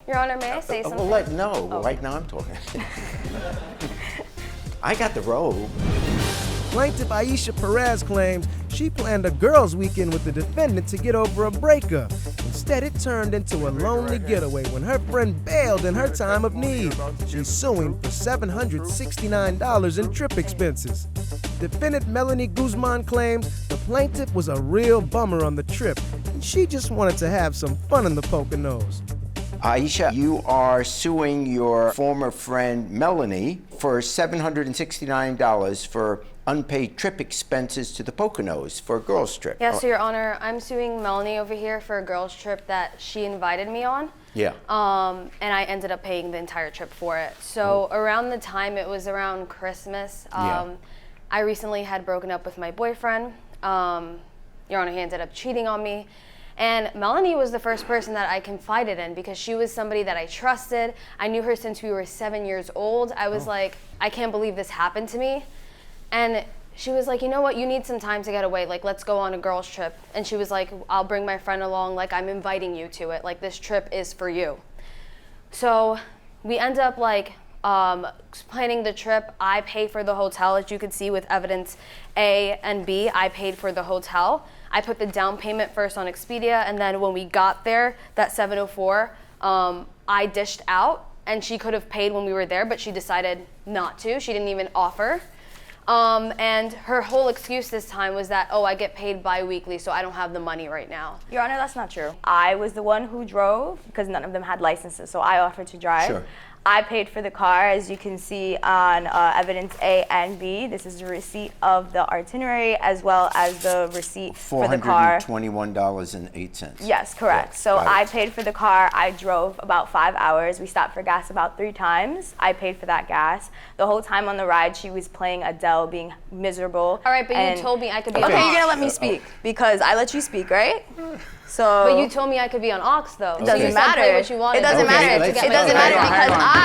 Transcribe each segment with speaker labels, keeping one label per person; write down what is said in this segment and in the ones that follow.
Speaker 1: Your Honor, may I say something?
Speaker 2: Well, right now I'm talking. I got the robe.
Speaker 3: Plaintiff Aisha Perez claims she planned a girls' weekend with the defendant to get over a breakup. Instead, it turned into a lonely getaway when her friend bailed in her time of need. She's suing for $769 in trip expenses. Defendant Melanie Guzman claims the plaintiff was a real bummer on the trip, and she just wanted to have some fun in the Poconos.
Speaker 2: Aisha, you are suing your former friend Melanie for $769 for unpaid trip expenses to the Poconos for a girls' trip.
Speaker 1: Yes, Your Honor, I'm suing Melanie over here for a girls' trip that she invited me on.
Speaker 2: Yeah.
Speaker 1: And I ended up paying the entire trip for it. So around the time, it was around Christmas, I recently had broken up with my boyfriend. Your Honor, he ended up cheating on me. And Melanie was the first person that I confided in because she was somebody that I trusted. I knew her since we were 7 years old. I was like, I can't believe this happened to me. And she was like, you know what, you need some time to get away. Like, let's go on a girls' trip. And she was like, I'll bring my friend along. Like, I'm inviting you to it. Like, this trip is for you. So we end up like planning the trip. I pay for the hotel, as you could see with evidence A and B. I paid for the hotel. I put the down payment first on Expedia, and then when we got there, that 704, I dished out, and she could have paid when we were there, but she decided not to. She didn't even offer. And her whole excuse this time was that, I get paid bi-weekly, so I don't have the money right now.
Speaker 4: Your Honor, that's not true. I was the one who drove because none of them had licenses, so I offered to drive.
Speaker 2: Sure.
Speaker 4: I paid for the car, as you can see on evidence A and B. This is a receipt of the itinerary as well as the receipt for the car.
Speaker 2: $421.08.
Speaker 4: Yes, correct.
Speaker 2: Yeah,
Speaker 4: so I paid for the car. I drove about 5 hours. We stopped for gas about 3 times. I paid for that gas. The whole time on the ride, she was playing Adele, being miserable.
Speaker 1: All right, but you told me I could be on
Speaker 4: Okay,
Speaker 1: Aux.
Speaker 4: you're gonna let me speak because I let you speak, right? So.
Speaker 1: But you told me I could be on Aux, though.
Speaker 4: It doesn't matter.
Speaker 1: Play what you wanted.
Speaker 4: It doesn't matter. It doesn't matter because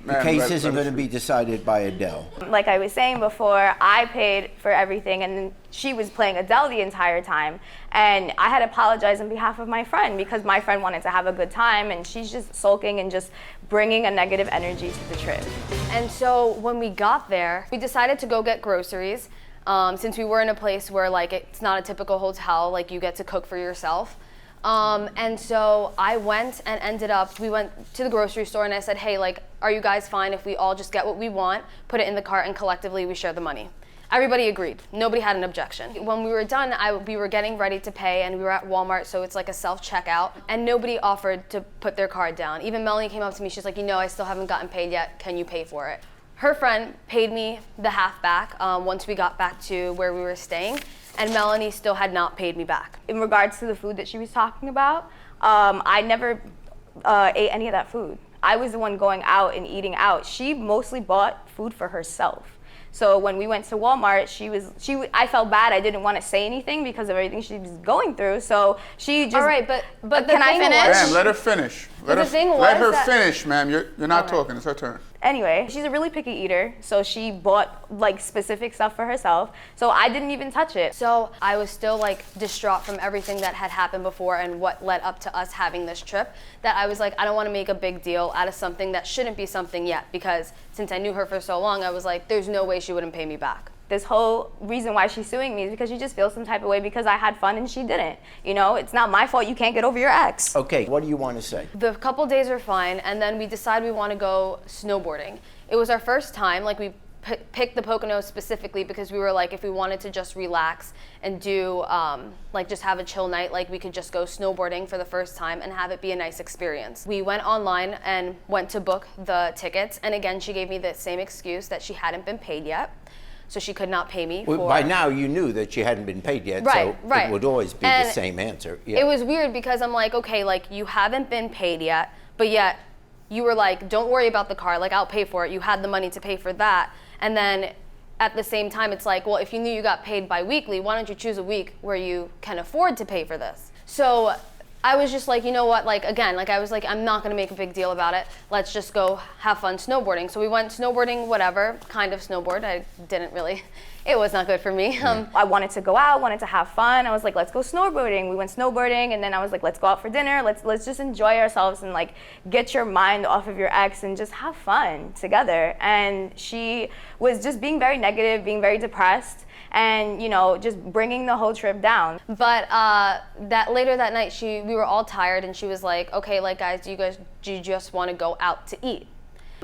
Speaker 2: The case isn't going to be decided by Adele.
Speaker 4: like I was saying before, I paid for everything and she was playing Adele the entire time. And I had apologized on behalf of my friend because my friend wanted to have a good time and she's just sulking and just bringing a negative energy to the trip.
Speaker 1: And so when we got there, we decided to go get groceries since we were in a place where like it's not a typical hotel, like you get to cook for yourself. And so I went and we went to the grocery store and I said, hey, like, are you guys fine if we all just get what we want, put it in the cart, and collectively we share the money? Everybody agreed. Nobody had an objection. When we were done, we were getting ready to pay, and we were at Walmart, so it's like a self-checkout, and nobody offered to put their card down. Even Melanie came up to me, she's like, I still haven't gotten paid yet. Can you pay for it? Her friend paid me the half back once we got back to where we were staying, and Melanie still had not paid me back.
Speaker 4: In regards to the food that she was talking about, I never ate any of that food. I was the one going out and eating out. She mostly bought food for herself. So when we went to Walmart, I felt bad. I didn't want to say anything because of everything she was going through. So she just.
Speaker 1: All right, but
Speaker 4: can I finish?
Speaker 5: Ma'am, let her finish. Let her finish, ma'am. You're not talking. It's her turn.
Speaker 4: Anyway, she's a really picky eater, so she bought like specific stuff for herself. So I didn't even touch it.
Speaker 1: So I was still like distraught from everything that had happened before and what led up to us having this trip, that I was like, I don't want to make a big deal out of something that shouldn't be something yet, because since I knew her for so long, I was like, there's no way she wouldn't pay me back.
Speaker 4: This whole reason why she's suing me is because she just feels some type of way because I had fun and she didn't. It's not my fault you can't get over your ex.
Speaker 2: Okay, what do you want to say?
Speaker 1: The couple days are fine, and then we decide we want to go snowboarding. It was our first time, like we picked the Poconos specifically because we were like, if we wanted to just relax and do, like just have a chill night, like we could just go snowboarding for the first time and have it be a nice experience. We went online and went to book the tickets, and again, she gave me the same excuse that she hadn't been paid yet. So she could not pay me for...
Speaker 2: By now, you knew that she hadn't been paid yet,
Speaker 1: right.
Speaker 2: It would always be the same answer. Yeah.
Speaker 1: It was weird because I'm like, okay, like you haven't been paid yet, but yet you were like, don't worry about the car, like I'll pay for it. You had the money to pay for that. And then at the same time, it's like, well, if you knew you got paid bi-weekly, why don't you choose a week where you can afford to pay for this? So I was just like, you know what, like, again, like, I was like, I'm not gonna make a big deal about it. Let's just go have fun snowboarding. So we went snowboarding, whatever, kind of snowboard. I didn't really, it was not good for me.
Speaker 4: I wanted to go out, wanted to have fun. I was like, let's go snowboarding. We went snowboarding, and then I was like, let's go out for dinner. Let's just enjoy ourselves and like get your mind off of your ex and just have fun together. And she was just being very negative, being very depressed, and you know, just bringing the whole trip down.
Speaker 1: But that later that night, we were all tired, and she was like, okay, like, guys, do you just want to go out to eat?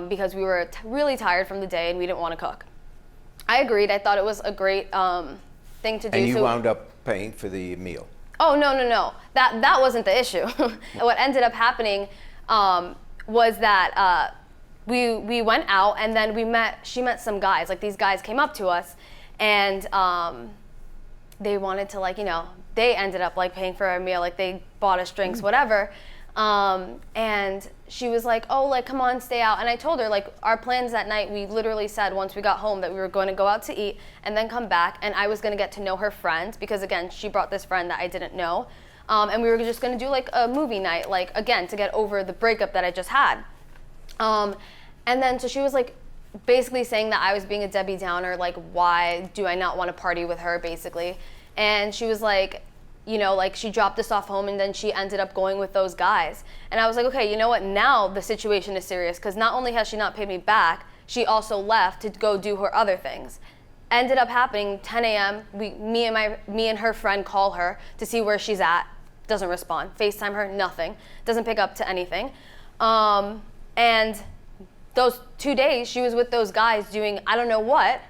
Speaker 1: Because we were really tired from the day and we didn't want to cook. I agreed. I thought it was a great thing to do.
Speaker 2: And you wound up paying for the meal.
Speaker 1: Oh, no. That wasn't the issue. What ended up happening was that we went out, and then she met some guys. Like, these guys came up to us, and they wanted to, like, you know, they ended up like paying for our meal. Like, they bought us drinks, whatever. And she was like, oh, like, come on, stay out. And I told her, like, our plans that night, we literally said once we got home that we were going to go out to eat and then come back, and I was going to get to know her friends, because again, she brought this friend that I didn't know. And we were just going to do like a movie night, like, again, to get over the breakup that I just had. And then so she was like basically saying that I was being a Debbie Downer, like, why do I not want to party with her, basically. And she was like, you know, like, she dropped us off home, and then she ended up going with those guys. And I was like, okay, you know what? Now the situation is serious, because not only has she not paid me back, she also left to go do her other things. Ended up happening 10 a.m. Me and her friend call her to see where she's at. Doesn't respond. FaceTime her, nothing. Doesn't pick up to anything. And those 2 days, she was with those guys doing I don't know what,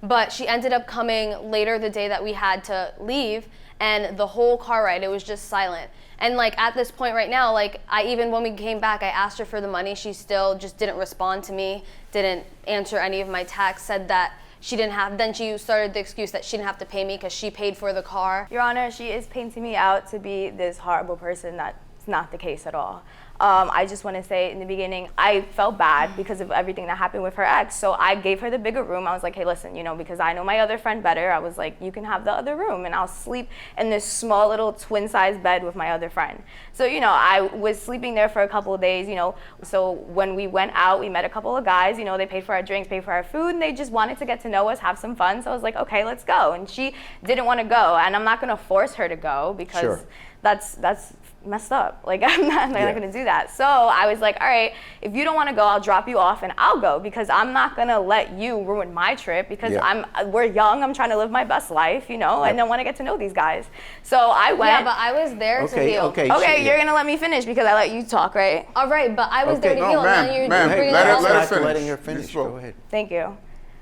Speaker 1: but she ended up coming later the day that we had to leave. And the whole car ride, it was just silent. And like, at this point right now, like, even when we came back, I asked her for the money. She still just didn't respond to me, didn't answer any of my texts, said that she didn't have, then she started the excuse that she didn't have to pay me because she paid for the car.
Speaker 4: Your Honor, she is painting me out to be this horrible person. That's not the case at all. I just want to say in the beginning, I felt bad because of everything that happened with her ex. So I gave her the bigger room. I was like, hey, listen, you know, because I know my other friend better, I was like, you can have the other room, and I'll sleep in this small little twin-sized bed with my other friend. So, you know, I was sleeping there for a couple of days, you know. So when we went out, we met a couple of guys, you know, they paid for our drinks, paid for our food, and they just wanted to get to know us, have some fun. So I was like, okay, let's go. And she didn't want to go, and I'm not going to force her to go, because
Speaker 2: Sure.
Speaker 4: that's messed up. Like, I'm not gonna do that. So I was like, all right, if you don't want to go, I'll drop you off and I'll go, because I'm not gonna let you ruin my trip, because we're young, I'm trying to live my best life, you know, I don't want to get to know these guys. So I went.
Speaker 1: Yeah, but I was there to heal.
Speaker 4: Okay, you're gonna let me finish because I let you talk, right?
Speaker 1: All right, but I was there to heal.
Speaker 5: Ma'am,
Speaker 1: and then you're
Speaker 5: let her
Speaker 2: Not
Speaker 5: finish.
Speaker 2: letting her finish. Go ahead.
Speaker 4: Thank you.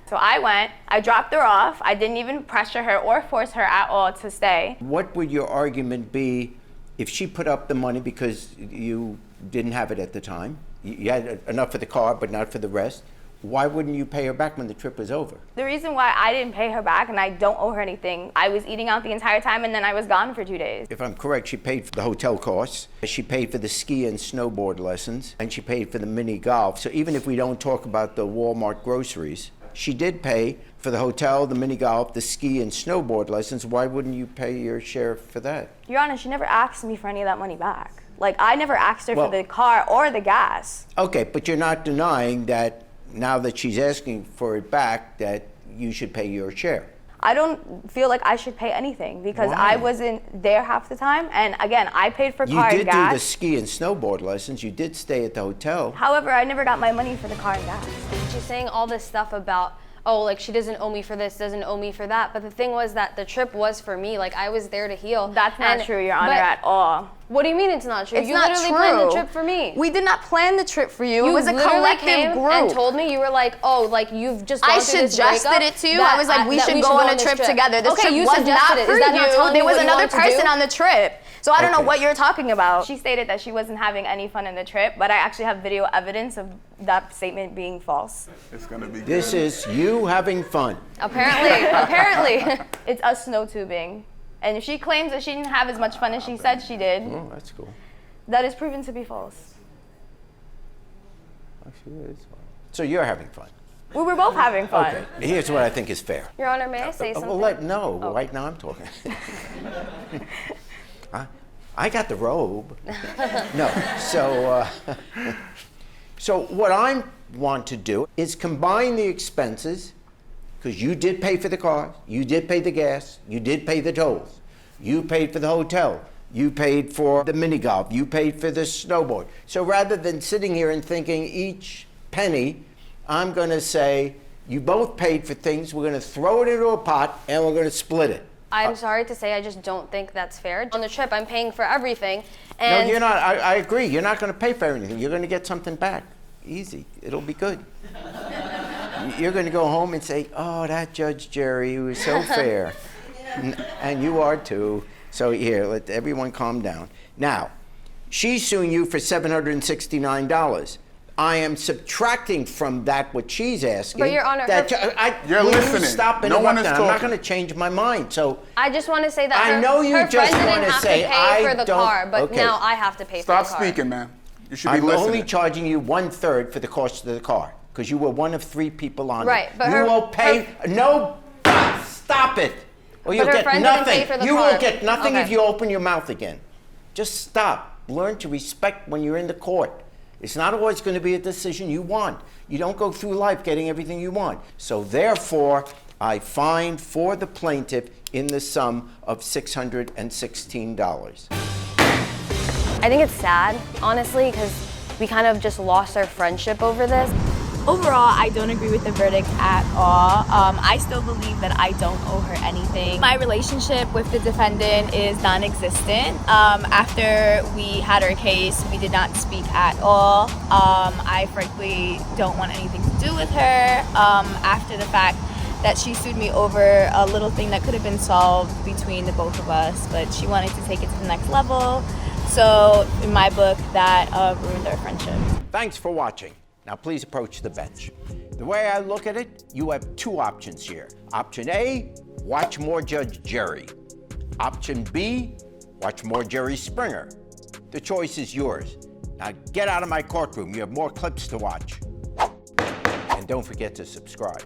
Speaker 4: So I went, I dropped her off. I didn't even pressure her or force her at all to stay.
Speaker 2: What would your argument be if she put up the money because you didn't have it at the time? You had enough for the car, but not for the rest. Why wouldn't you pay her back when the trip was over?
Speaker 4: The reason why I didn't pay her back, and I don't owe her anything, I was eating out the entire time, and then I was gone for 2 days.
Speaker 2: If I'm correct, she paid for the hotel costs, she paid for the ski and snowboard lessons, and she paid for the mini golf. So even if we don't talk about the Walmart groceries, she did pay for the hotel, the mini golf, the ski and snowboard lessons. Why wouldn't you pay your share for that?
Speaker 4: Your Honor, she never asked me for any of that money back. Like, I never asked her for the car or the gas.
Speaker 2: Okay, but you're not denying that now that she's asking for it back, that you should pay your share.
Speaker 4: I don't feel like I should pay anything because
Speaker 2: Why?
Speaker 4: I wasn't there half the time. And again, I paid for car and gas.
Speaker 2: You did do the ski and snowboard lessons. You did stay at the hotel.
Speaker 4: However, I never got my money for the car and gas.
Speaker 1: She's saying all this stuff about, oh, like, she doesn't owe me for this, doesn't owe me for that. But the thing was that the trip was for me. Like, I was there to heal.
Speaker 4: That's not true, Your Honor, at all.
Speaker 1: What do you mean it's not true?
Speaker 4: It's
Speaker 1: you
Speaker 4: not
Speaker 1: literally
Speaker 4: true.
Speaker 1: planned the trip for me.
Speaker 4: We did not plan the trip for you. It was a
Speaker 1: literally
Speaker 4: collective
Speaker 1: came
Speaker 4: group.
Speaker 1: and told me, you were like, oh, like, you've just gone
Speaker 4: I
Speaker 1: through this
Speaker 4: suggested
Speaker 1: breakup
Speaker 4: it to you. I was like, we should go on a trip together. This trip
Speaker 1: you
Speaker 4: was
Speaker 1: suggested
Speaker 4: not
Speaker 1: it.
Speaker 4: for
Speaker 1: Is that not
Speaker 4: you.
Speaker 1: telling
Speaker 4: There
Speaker 1: me
Speaker 4: was
Speaker 1: what you
Speaker 4: another
Speaker 1: wanted to
Speaker 4: person
Speaker 1: do?
Speaker 4: on the trip. So I don't know
Speaker 2: Okay.
Speaker 4: what you're talking about. She stated that she wasn't having any fun in the trip, but I actually have video evidence of that statement being false.
Speaker 5: It's gonna be
Speaker 2: This
Speaker 5: good.
Speaker 2: is you having fun.
Speaker 1: Apparently.
Speaker 4: It's us snow tubing. And if she claims that she didn't have as much fun as she said she did,
Speaker 2: Oh, that's cool.
Speaker 4: that is proven to be false.
Speaker 2: Actually, it is fun. So you're having fun.
Speaker 4: We were both having fun.
Speaker 2: Okay, here's what I think is fair.
Speaker 1: Your Honor, may I say something?
Speaker 2: Well, right now I'm talking. I got the robe. No, so what I want to do is combine the expenses, because you did pay for the car, you did pay the gas, you did pay the tolls, you paid for the hotel, you paid for the mini golf, you paid for the snowboard. So rather than sitting here and thinking each penny, I'm going to say, you both paid for things, we're going to throw it into a pot, and we're going to split it.
Speaker 1: I'm sorry to say, I just don't think that's fair. On the trip, I'm paying for everything. And
Speaker 2: no, you're not. I agree. You're not going to pay for anything. You're going to get something back. Easy. It'll be good. You're going to go home and say, oh, that Judge Jerry, he was so fair. And you are too. So here, let everyone calm down. Now, she's suing you for $769. I am subtracting from that what she's asking.
Speaker 1: But Your Honor,
Speaker 5: you're listening.
Speaker 2: Stop
Speaker 5: no one is
Speaker 2: talking.
Speaker 5: talking.
Speaker 2: I'm not going to change my mind. So
Speaker 1: I just want to say that
Speaker 2: I know you
Speaker 1: her
Speaker 2: just
Speaker 1: friend
Speaker 2: want
Speaker 1: didn't
Speaker 2: to
Speaker 1: have
Speaker 2: say
Speaker 1: to pay for the
Speaker 2: don't,
Speaker 1: car, but
Speaker 2: okay.
Speaker 1: now I have to pay
Speaker 5: Stop
Speaker 1: for the car.
Speaker 5: speaking, ma'am. You should be
Speaker 2: I'm
Speaker 5: listening.
Speaker 2: only charging you 1/3 for the cost of the car because you were one of 3 people on
Speaker 1: right,
Speaker 2: it.
Speaker 1: But
Speaker 2: you will pay. No, stop it. Or you'll get nothing. You will get nothing if you open your mouth again. Just stop. Learn to respect when you're in the court. It's not always going to be a decision you want. You don't go through life getting everything you want. So therefore, I fine for the plaintiff in the sum of $616.
Speaker 1: I think it's sad, honestly, because we kind of just lost our friendship over this.
Speaker 6: Overall, I don't agree with the verdict at all. I still believe that I don't owe her anything. My relationship with the defendant is non-existent. After we had our case, we did not speak at all. I frankly don't want anything to do with her. After the fact that she sued me over a little thing that could have been solved between the both of us, but she wanted to take it to the next level. So in my book, that ruined our friendship.
Speaker 2: Thanks for watching. Now please approach the bench. The way I look at it, you have 2 options here. Option A, watch more Judge Jerry. Option B, watch more Jerry Springer. The choice is yours. Now get out of my courtroom. You have more clips to watch. And don't forget to subscribe.